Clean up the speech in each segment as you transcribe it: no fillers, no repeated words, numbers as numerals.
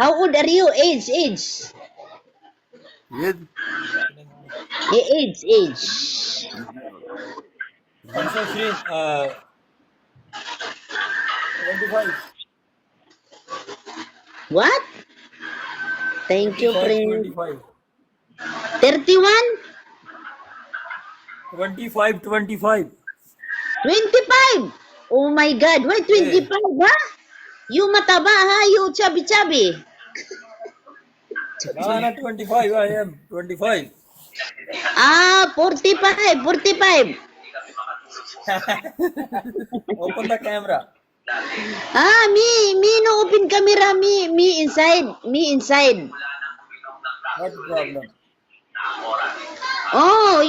How old are you? Age. Yed. Age. 25 What? Thank you, friend. 25 31? 25 25 25? Oh my God. Why 25, ha? You mataba, ha? You chubby. Not 25, I am 25. Ah, 45. Open the camera. Ah, me no open camera, me inside. What problem? Oh,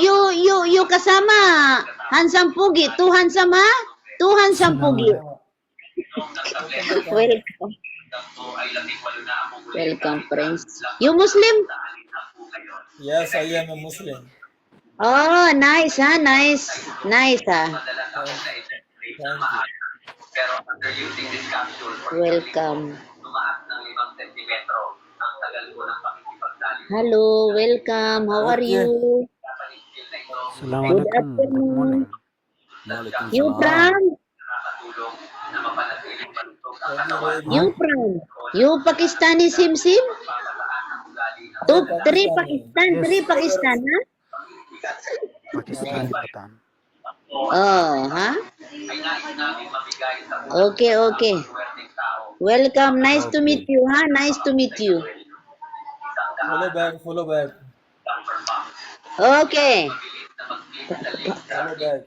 you kasama. Handsome Pugi. Two handsome, ha? Two handsome Pugi. Welcome. Welcome, friends. You Muslim? Yes, I am a Muslim. Oh, nice, ha? Nice, ha? Thank you. Welcome. Hello, welcome. How are Okay. you? Good Assalamualaikum. Good afternoon. morning. You from? Saudi Arabia. You from? You Pakistani Sim? Two, three Pakistan, Yes. three Pakistan, ha? Pakistani Patan. Oh, ha? Okay. Welcome. Nice to meet you, ha? Nice to meet you. Follow back. Okay. Follow back.